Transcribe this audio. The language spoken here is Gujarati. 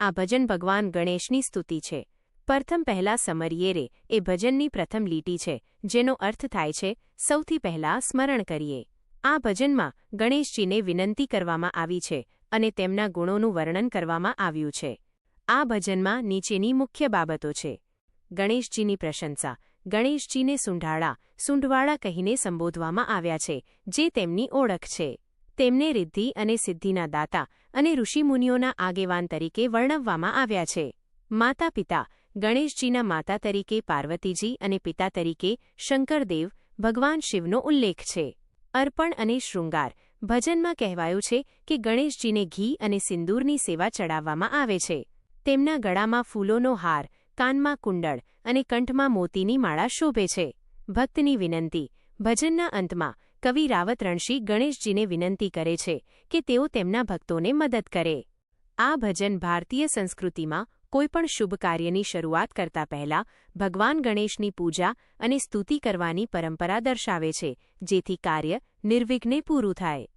આ ભજન ભગવાન ગણેશની સ્તુતિ છે. પ્રથમ પહેલા સમરીએ રે એ ભજનની પ્રથમ લીટી છે, જેનો અર્થ થાય છે સૌથી પહેલા સ્મરણ કરીએ. આ ભજનમાં ગણેશજીને વિનંતી કરવામાં આવી છે અને તેમના ગુણોનું વર્ણન કરવામાં આવ્યું છે. આ ભજનમાં નીચેની મુખ્ય બાબતો છે. ગણેશજીની પ્રશંસા. ગણેશજીને સૂંઢવાળા કહીને સંબોધવામાં આવ્યા છે, જે તેમની ઓળખ છે. તેમને રિદ્ધિ અને સિદ્ધિના દાતા અને ઋષિમુનિઓના આગેવાન તરીકે વર્ણવવામાં આવ્યા છે. માતા પિતા. ગણેશજીના માતા તરીકે પાર્વતીજી અને પિતા તરીકે શંકરદેવ ભગવાન શિવનો ઉલ્લેખ છે. અર્પણ અને શૃંગાર. ભજનમાં કહેવાયું છે કે ગણેશજીને ઘી અને સિંદૂરની સેવા ચડાવવામાં આવે છે. તેમના ગળામાં ફૂલોનો હાર, કાનમાં કુંડળ અને કંઠમાં મોતીની માળા શોભે છે. ભક્તની વિનંતી. ભજનના અંતમાં કવિ રાવત રણશી ગણેશજીને વિનંતી કરે છે કે તેઓ તેમના ભક્તોને મદદ કરે. આ ભજન ભારતીય સંસ્કૃતિમાં કોઈપણ શુભ કાર્યની શરૂઆત કરતા પહેલા ભગવાન ગણેશની પૂજા અને સ્તુતિ કરવાની પરંપરા દર્શાવે છે, જેથી કાર્ય નિર્વિઘ્ને પૂરું થાય.